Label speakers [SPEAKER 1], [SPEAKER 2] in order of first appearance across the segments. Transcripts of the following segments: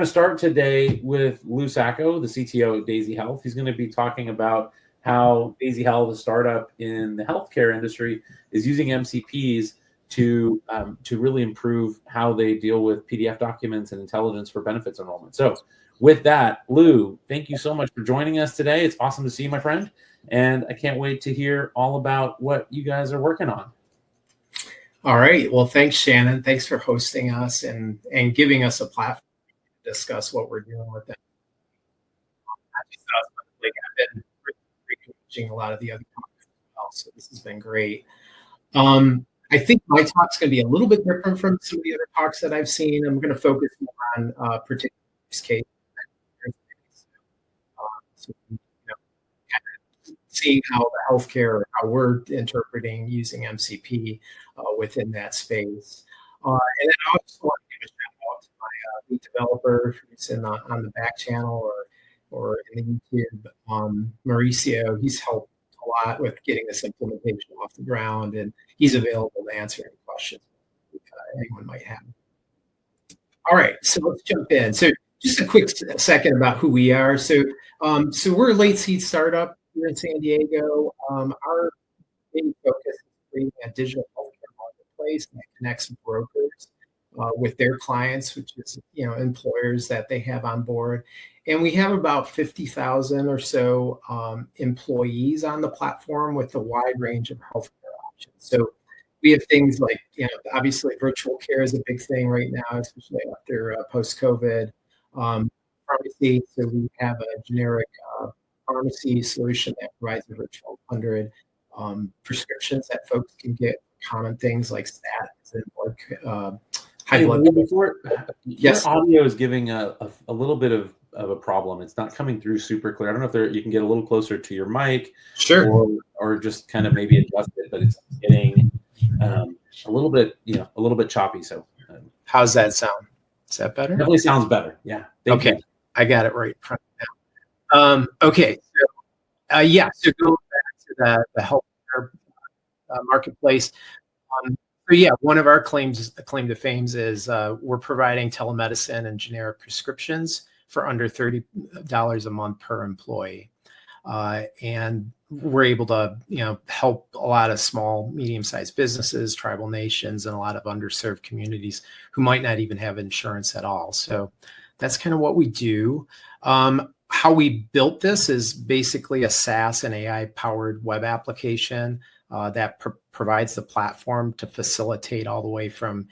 [SPEAKER 1] to start today with Lou Sacco, the CTO of Daisy Health. He's going to be talking about how Daisy Health, a startup in the healthcare industry, is using MCPs to really improve how they deal with PDF documents and intelligence for benefits enrollment. So with that, Lou, thank you so much for joining us today. It's awesome to see you, my friend. And I can't wait to hear all about what you guys are working on.
[SPEAKER 2] All right. Well, thanks, Shannon. Thanks for hosting us and giving us a platform to discuss what we're doing with them. I've been reaching a lot of the other topics as well, so this has been great. I think my talk's going to be a little bit different from some of the other talks that I've seen. I'm going to focus more on particular use cases. So, kind of seeing how the healthcare, how we're interpreting using MCP within that space. And then I also want to give a shout out to my lead developer who's on the back channel or in the YouTube, Mauricio. He's helped a lot with getting this implementation off the ground, and he's available to answer any questions anyone might have. All right, so let's jump in. So just a quick second about who we are. So we're a late seed startup here in San Diego. Our main focus is creating a digital healthcare marketplace that connects brokers with their clients, which is employers that they have on board. And we have about 50,000 or so employees on the platform with a wide range of healthcare options. So we have things like, obviously virtual care is a big thing right now, especially after post-COVID. Pharmacy, so we have a generic pharmacy solution that provides a virtual 100 prescriptions that folks can get common things like statins and high blood
[SPEAKER 1] pressure. Yes, your audio is giving a little bit of a problem. It's not coming through super clear. I don't know if you can get a little closer to your mic,
[SPEAKER 2] sure,
[SPEAKER 1] or just kind of maybe adjust it, but it's getting a little bit choppy. So,
[SPEAKER 2] how's that sound? Is that better?
[SPEAKER 1] Definitely sounds better. Yeah. Thank you.
[SPEAKER 2] I got it right in front now. Okay. So, so going back to the healthcare marketplace. One of our claim to fame is we're providing telemedicine and generic prescriptions for under $30 a month per employee. And we're able to, help a lot of small, medium-sized businesses, tribal nations, and a lot of underserved communities who might not even have insurance at all. So that's kind of what we do. How we built this is basically a SaaS and AI-powered web application that provides the platform to facilitate all the way from,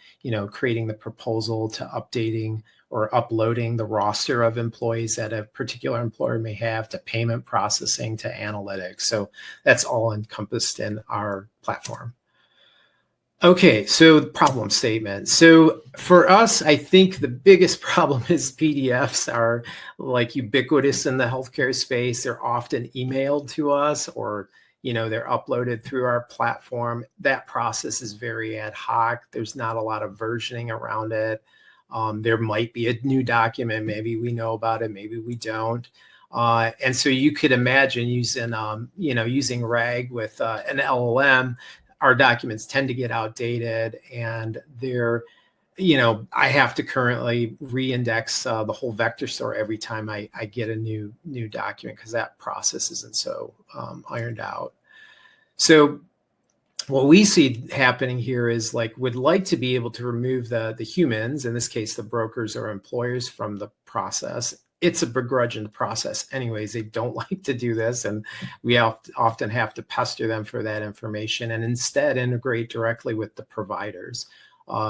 [SPEAKER 2] creating the proposal to updating or uploading the roster of employees that a particular employer may have, to payment processing to analytics. So that's all encompassed in our platform. Okay, so the problem statement. So for us, I think the biggest problem is PDFs are like ubiquitous in the healthcare space. They're often emailed to us, or they're uploaded through our platform. That process is very ad hoc. There's not a lot of versioning around it. There might be a new document. Maybe we know about it, maybe we don't. And so you could imagine using RAG with an LLM, our documents tend to get outdated, and they're, I have to currently re-index the whole vector store every time I get a new document, because that process isn't so ironed out. So what we see happening here is we'd like to be able to remove the humans, in this case, the brokers or employers, from the process. It's a begrudging process anyways. They don't like to do this, and we often have to pester them for that information, and instead integrate directly with the providers.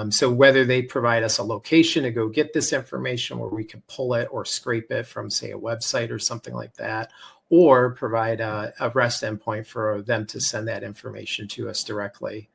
[SPEAKER 2] So whether they provide us a location to go get this information where we can pull it or scrape it from, say, a website or something like that, or provide a REST endpoint for them to send that information to us directly.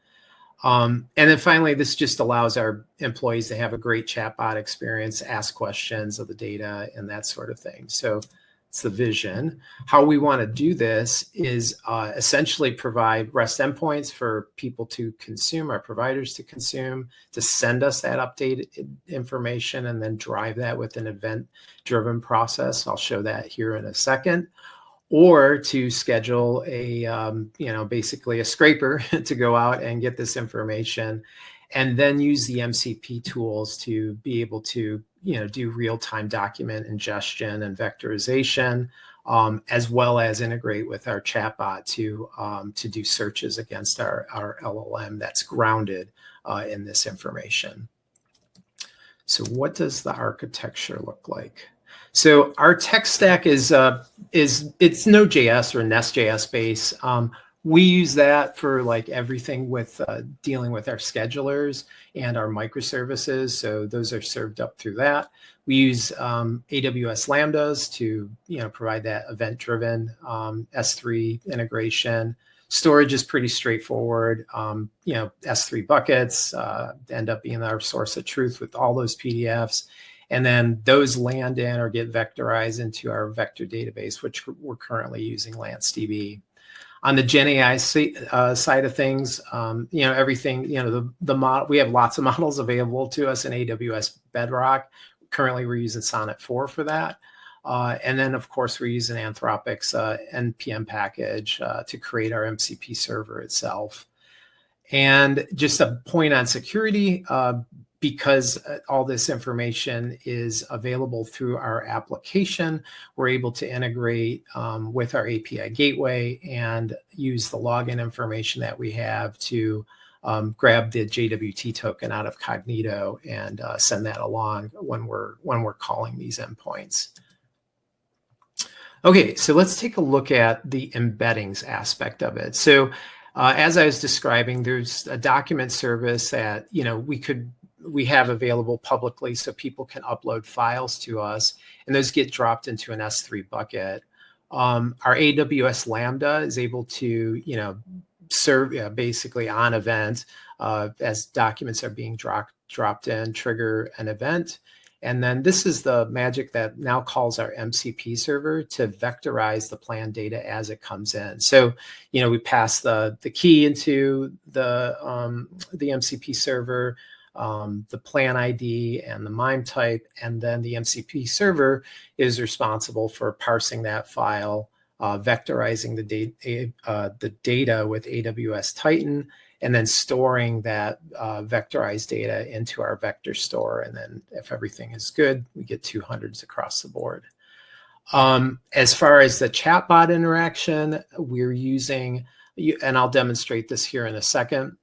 [SPEAKER 2] And then finally, this just allows our employees to have a great chatbot experience, ask questions of the data and that sort of thing. So it's the vision. How we want to do this is essentially provide REST endpoints for people to consume, our providers to consume, to send us that updated information, and then drive that with an event-driven process. I'll show that here in a second. Or to schedule basically a scraper to go out and get this information, and then use the MCP tools to be able to do real-time document ingestion and vectorization, as well as integrate with our chatbot to do searches against our LLM that's grounded in this information. So what does the architecture look like? So our tech stack it's Node.js or Nest.js base. We use that for like everything with dealing with our schedulers and our microservices. So those are served up through that. We use AWS Lambdas to provide that event-driven S3 integration. Storage is pretty straightforward. S3 buckets end up being our source of truth with all those PDFs. And then those land in or get vectorized into our vector database, which we're currently using LanceDB. On the Gen AI side of things, everything, the model, we have lots of models available to us in AWS Bedrock. Currently, we're using Sonnet 4 for that. And then, of course, we're using Anthropic's NPM package to create our MCP server itself. And just a point on security, because all this information is available through our application, we're able to integrate with our API gateway and use the login information that we have to grab the JWT token out of Cognito and send that along when we're calling these endpoints. Okay, so let's take a look at the embeddings aspect of it. So as I was describing, there's a document service that we have available publicly so people can upload files to us, and those get dropped into an S3 bucket. Our AWS Lambda is able to serve basically on event as documents are being dropped in, trigger an event. And then this is the magic that now calls our MCP server to vectorize the plan data as it comes in. So, we pass the key into the MCP server, the plan ID and the MIME type, and then the MCP server is responsible for parsing that file, vectorizing the data with AWS Titan, and then storing that vectorized data into our vector store. And then if everything is good, we get 200s across the board. As far as the chatbot interaction, we're using, and I'll demonstrate this here in a second,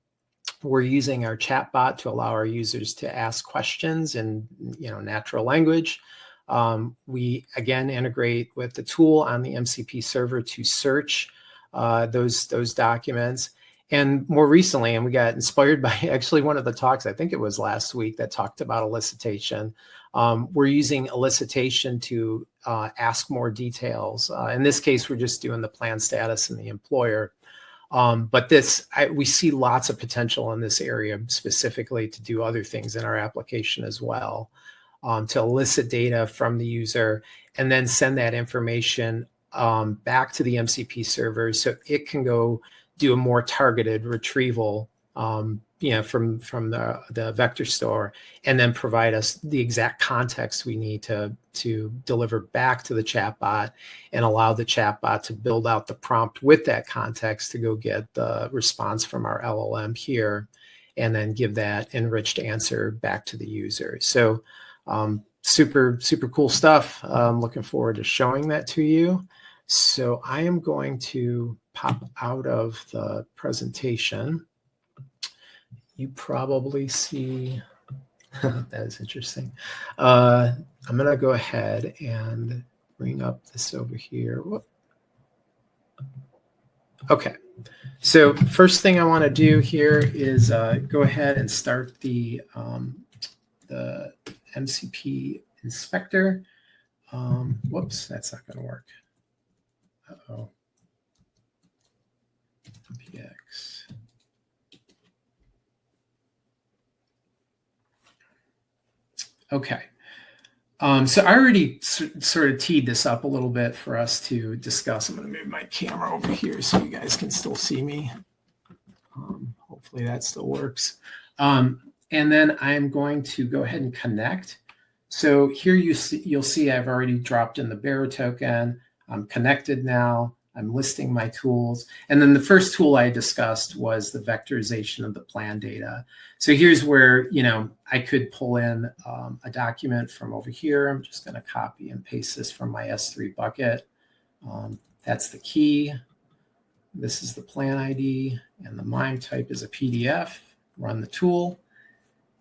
[SPEAKER 2] we're using our chatbot to allow our users to ask questions in natural language. We, again, integrate with the tool on the MCP server to search those documents. And more recently, and we got inspired by actually one of the talks, I think it was last week, that talked about elicitation. We're using elicitation to ask more details. In this case, we're just doing the plan status and the employer. But we see lots of potential in this area specifically to do other things in our application as well, to elicit data from the user and then send that information back to the MCP server so it can go do a more targeted retrieval from the vector store, and then provide us the exact context we need to deliver back to the chatbot and allow the chatbot to build out the prompt with that context to go get the response from our LLM here, and then give that enriched answer back to the user. So super, super cool stuff. I'm looking forward to showing that to you. So I am going to pop out of the presentation. You probably see, that is interesting. I'm going to go ahead and bring up this over here. Whoop. Okay. So first thing I want to do here is go ahead and start the MCP inspector. Whoops, that's not going to work. Uh-oh. PX. Okay. So I already sort of teed this up a little bit for us to discuss. I'm going to move my camera over here so you guys can still see me. Hopefully that still works. And then I'm going to go ahead and connect. So here you'll see I've already dropped in the bearer token. I'm connected now. I'm listing my tools. And then the first tool I discussed was the vectorization of the plan data. So here's where, I could pull in a document from over here. I'm just going to copy and paste this from my S3 bucket. That's the key. This is the plan ID, and the MIME type is a PDF. Run the tool,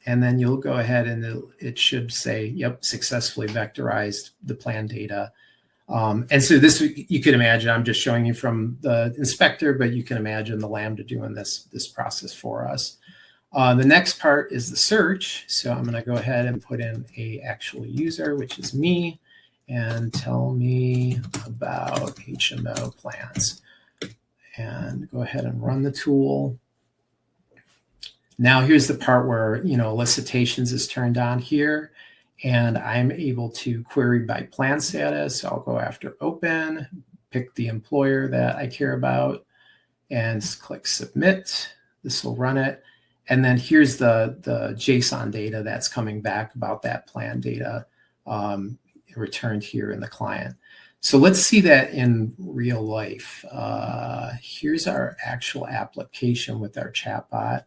[SPEAKER 2] and then you'll go ahead and it should say, yep, successfully vectorized the plan data. And so this, you can imagine, I'm just showing you from the inspector, but you can imagine the Lambda doing this process for us. The next part is the search. So I'm going to go ahead and put in a actual user, which is me, and tell me about HMO plans. And go ahead and run the tool. Now here's the part where, elicitations is turned on here, and I'm able to query by plan status. So I'll go after open, pick the employer that I care about, and click submit. This will run it. And then here's the JSON data that's coming back about that plan data returned here in the client. So let's see that in real life. Here's our actual application with our chatbot.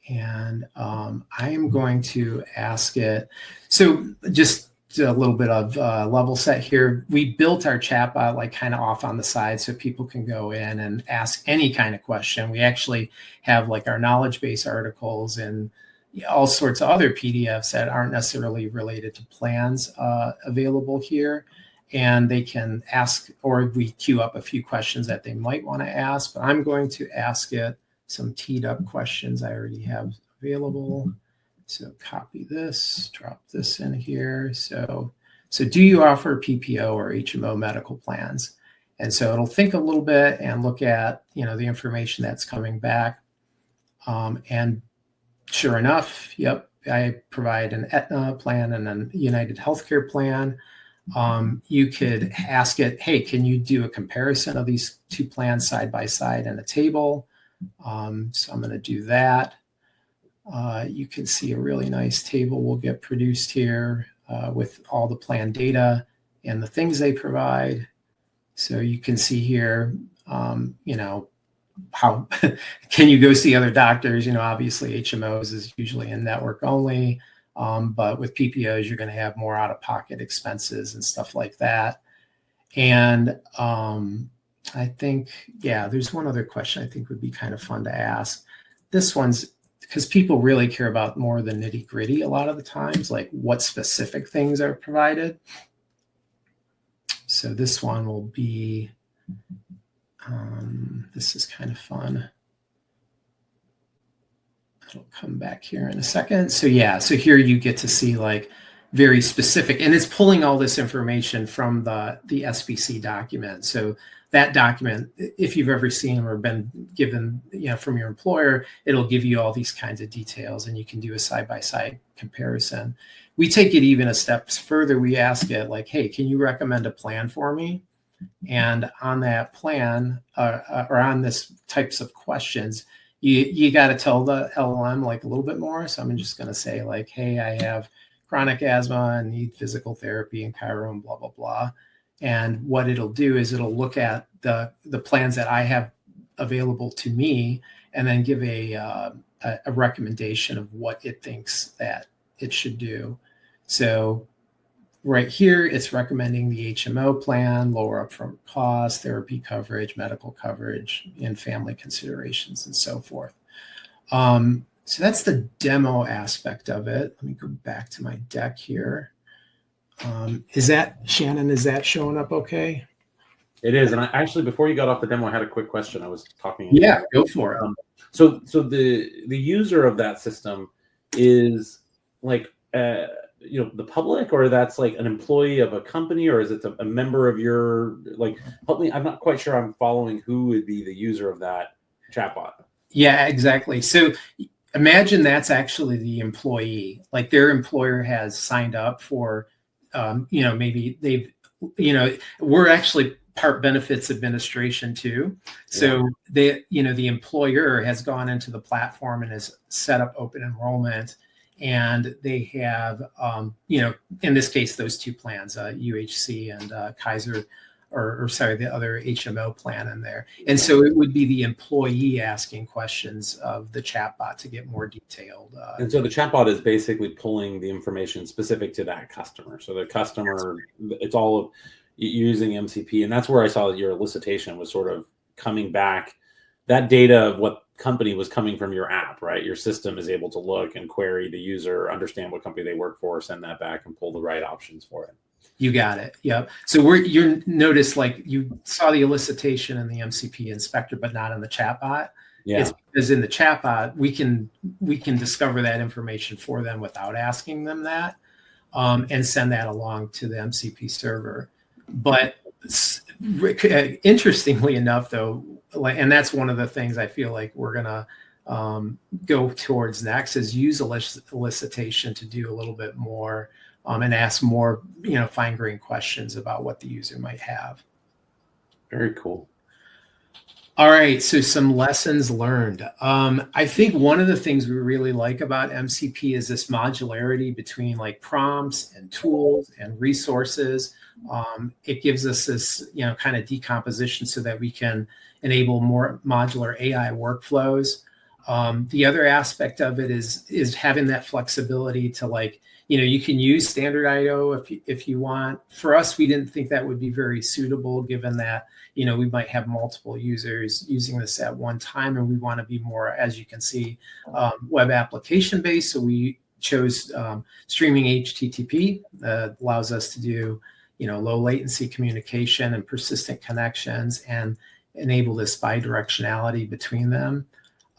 [SPEAKER 2] And I am going to ask it. So just a little bit of level set here. We built our chatbot like kind of off on the side so people can go in and ask any kind of question. We actually have like our knowledge base articles and all sorts of other PDFs that aren't necessarily related to plans available here. And they can ask, or we queue up a few questions that they might want to ask. But I'm going to ask it some teed up questions I already have available. So copy this, drop this in here. So do you offer PPO or HMO medical plans? And so it'll think a little bit and look at, the information that's coming back. And sure enough, yep, I provide an Aetna plan and a United Healthcare plan. You could ask it, hey, can you do a comparison of these two plans side by side in a table? So I'm going to do that. You can see a really nice table will get produced here with all the plan data and the things they provide. So you can see here, how can you go see other doctors? Obviously HMOs is usually in network only, but with PPOs, you're going to have more out-of-pocket expenses and stuff like that. And I think, there's one other question I think would be kind of fun to ask. This one's because people really care about more the nitty gritty a lot of the times, like what specific things are provided. So this one will be, this is kind of fun. It'll come back here in a second. So so here you get to see like very specific, and it's pulling all this information from the SBC document. So that document, if you've ever seen or been given, from your employer, it'll give you all these kinds of details, and you can do a side-by-side comparison. We take it even a step further. We ask it like, hey, can you recommend a plan for me? And on that plan, or on this types of questions, you got to tell the LLM like a little bit more. So I'm just going to say like, hey, I have chronic asthma and need physical therapy and chiro and blah, blah, blah. And what it'll do is it'll look at the plans that I have available to me and then give a recommendation of what it thinks that it should do. So right here, it's recommending the HMO plan, lower upfront costs, therapy coverage, medical coverage, and family considerations, and so forth. So that's the demo aspect of it. Let me go back to my deck here. Is that, Shannon, is that showing up okay?
[SPEAKER 1] It is. And I actually, before you got off the demo, I had a quick question. I was talking.
[SPEAKER 2] Yeah, go for it.
[SPEAKER 1] So the user of that system is like, the public, or that's like an employee of a company, or is it a member of your, like, help me, I'm not quite sure I'm following who would be the user of that chatbot.
[SPEAKER 2] Yeah, exactly. So imagine that's actually the employee, like their employer has signed up for, maybe they've, we're actually part benefits administration too. So the employer has gone into the platform and has set up open enrollment. And they have, in this case, those two plans, UHC and Kaiser or sorry, the other HMO plan in there. And so it would be the employee asking questions of the chatbot to get more detailed.
[SPEAKER 1] And so the chatbot is basically pulling the information specific to that customer. So the customer, it's all of using MCP. And that's where I saw that your elicitation was sort of coming back. That data of what company was coming from your app, right? Your system is able to look and query the user, understand what company they work for, send that back and pull the right options for it.
[SPEAKER 2] You got it. Yep. So you notice like you saw the elicitation in the MCP inspector, but not in the chatbot.
[SPEAKER 1] Yeah.
[SPEAKER 2] It's because in the chatbot, we can discover that information for them without asking them that, and send that along to the MCP server. But interestingly enough, though, and that's one of the things I feel like we're gonna go towards next is use elicitation to do a little bit more and ask more, fine-grained questions about what the user might have.
[SPEAKER 1] Very cool.
[SPEAKER 2] All right, so some lessons learned. I think one of the things we really like about MCP is this modularity between like prompts and tools and resources. It gives us this, kind of decomposition so that we can enable more modular AI workflows. The other aspect of it is having that flexibility to like, you can use standard IO if you want. For us, we didn't think that would be very suitable given that, we might have multiple users using this at one time, and we want to be more, as you can see, web application based. So we chose streaming HTTP that allows us to do, low latency communication and persistent connections and enable this bidirectionality between them.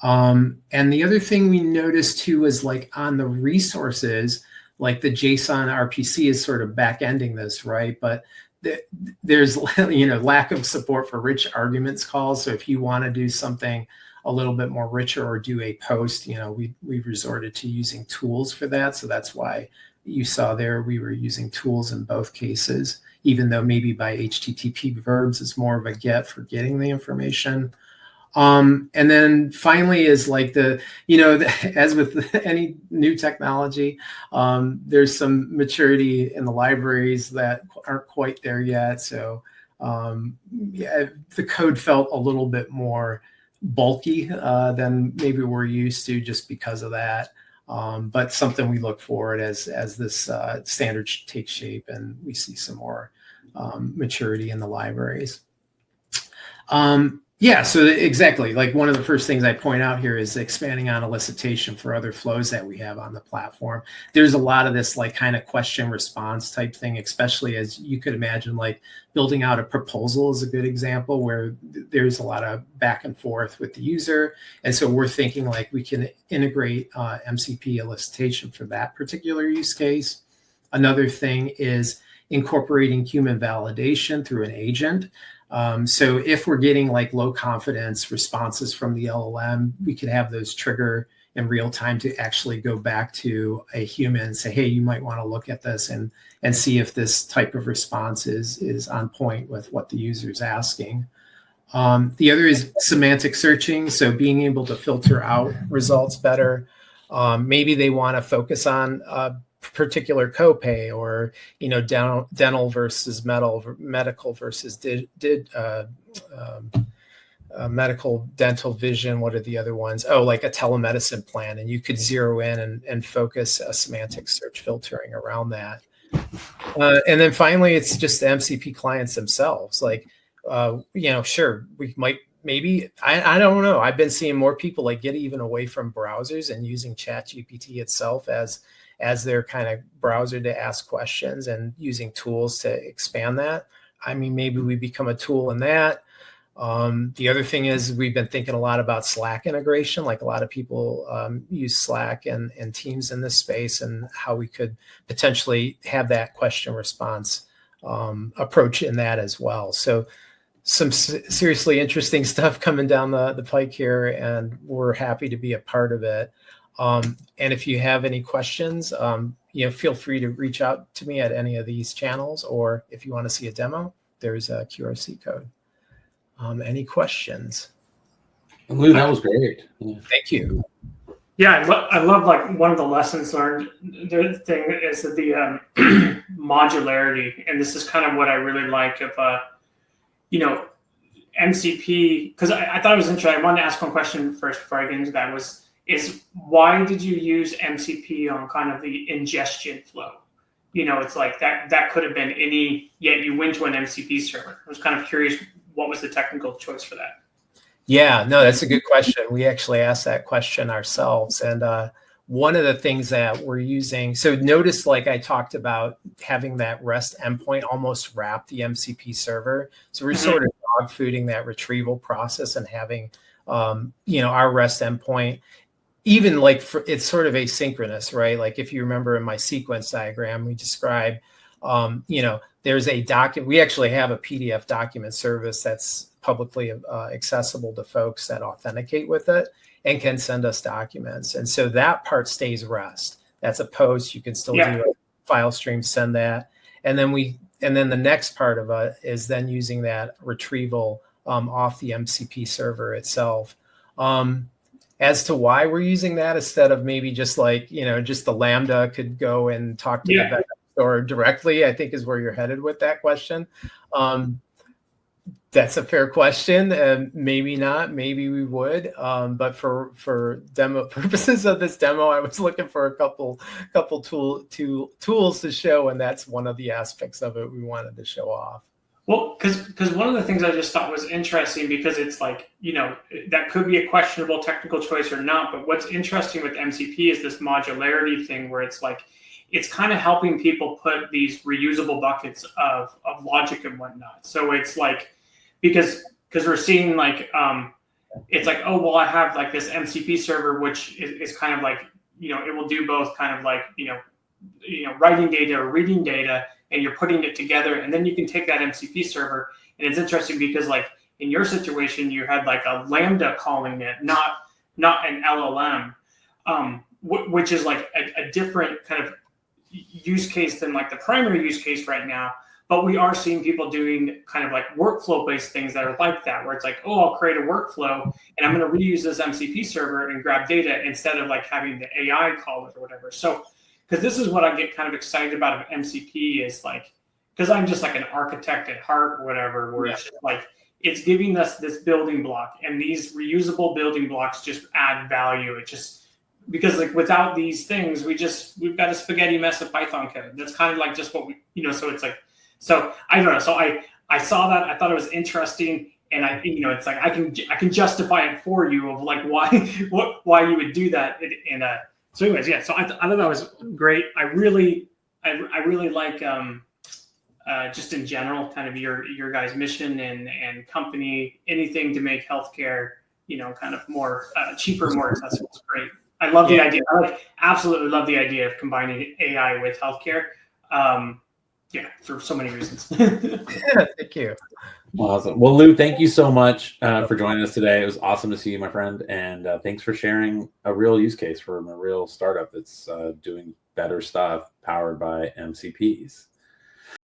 [SPEAKER 2] And the other thing we noticed too is like on the resources, like the JSON RPC is sort of back-ending this, right? But there's, lack of support for rich arguments calls. So if you want to do something a little bit more richer or do a post, we resorted to using tools for that. So that's why you saw there we were using tools in both cases, even though maybe by HTTP verbs is more of a get for getting the information. And then finally is like as with any new technology, there's some maturity in the libraries that aren't quite there yet. So the code felt a little bit more bulky than maybe we're used to just because of that. But something we look forward as this standard takes shape and we see some more maturity in the libraries. Yeah, so exactly. Like one of the first things I point out here is expanding on elicitation for other flows that we have on the platform. There's a lot of this like kind of question response type thing, especially as you could imagine, like building out a proposal is a good example where there's a lot of back and forth with the user. And so we're thinking like we can integrate MCP elicitation for that particular use case. Another thing is incorporating human validation through an agent. So if we're getting like low confidence responses from the LLM, we could have those trigger in real time to actually go back to a human and say, hey, you might want to look at this and see if this type of response is on point with what the user is asking. The other is semantic searching. So being able to filter out results better. Maybe they want to focus on particular copay or dental versus medical versus medical dental vision. What are the other ones? Oh, like a telemedicine plan, and you could zero in and focus a semantic search filtering around that. And then finally, it's just the MCP clients themselves. Like sure, we might maybe I don't know. I've been seeing more people like get even away from browsers and using ChatGPT itself as their kind of browser to ask questions and using tools to expand that. I mean, maybe we become a tool in that. The other thing is we've been thinking a lot about Slack integration. Like a lot of people use Slack and Teams in this space and how we could potentially have that question response approach in that as well. So some seriously interesting stuff coming down the pike here, and we're happy to be a part of it. And if you have any questions, feel free to reach out to me at any of these channels, or if you want to see a demo, there's a QRC code. Any questions?
[SPEAKER 1] Lou, that was great. Yeah.
[SPEAKER 2] Thank you.
[SPEAKER 3] Yeah, I love like one of the lessons learned. The thing is that the modularity, and this is kind of what I really like of MCP, because I thought it was interesting. I wanted to ask one question first before I get into that, is why did you use MCP on kind of the ingestion flow? It's like that could have been any, yet you went to an MCP server. I was kind of curious, what was the technical choice for that?
[SPEAKER 2] Yeah, no, that's a good question. We actually asked that question ourselves. And one of the things that we're using, so notice like I talked about having that REST endpoint almost wrap the MCP server. So we're sort of dog fooding that retrieval process and having, our REST endpoint, even like it's sort of asynchronous, right? Like if you remember in my sequence diagram, we described, there's a document, we actually have a PDF document service that's publicly accessible to folks that authenticate with it and can send us documents. And so that part stays REST. That's a post. You can still do a file stream, send that. And then the next part of it is then using that retrieval off the MCP server itself. As to why we're using that instead of maybe just like, just the Lambda could go and talk to the vet store directly, I think is where you're headed with that question. That's a fair question, and maybe not. Maybe we would, but for demo purposes of this demo, I was looking for a couple tools to show, and that's one of the aspects of it we wanted to show off.
[SPEAKER 3] Well, because one of the things I just thought was interesting, because it's like, that could be a questionable technical choice or not, but what's interesting with MCP is this modularity thing where it's like, it's kind of helping people put these reusable buckets of logic and whatnot. So it's like, because we're seeing like, it's like, oh, well, I have like this MCP server, which is kind of like, it will do both kind of like, writing data or reading data, and you're putting it together, and then you can take that MCP server. And it's interesting because like in your situation, you had like a Lambda calling it, not an LLM, which is like a different kind of use case than like the primary use case right now. But we are seeing people doing kind of like workflow-based things that are like that, where it's like, oh, I'll create a workflow and I'm going to reuse this MCP server and grab data instead of like having the AI call it or whatever. So, because this is what I get kind of excited about of MCP is like, because I'm just like an architect at heart or whatever, where it's just like, it's giving us this building block, and these reusable building blocks just add value. It just, because like without these things, we've got a spaghetti mess of Python code. That's kind of like just what we, so it's like, so I don't know. So I saw that, I thought it was interesting, and it's like I can justify it for you of like why you would do that. So anyways, yeah. So I thought that was great. I really like just in general kind of your guys' mission and company, anything to make healthcare kind of more cheaper, more accessible is great. I love the idea. I absolutely love the idea of combining AI with healthcare. For so many reasons.
[SPEAKER 2] Thank you.
[SPEAKER 1] Awesome. Well, Lou, thank you so much for joining us today. It was awesome to see you, my friend. And thanks for sharing a real use case from a real startup that's doing better stuff powered by MCPs.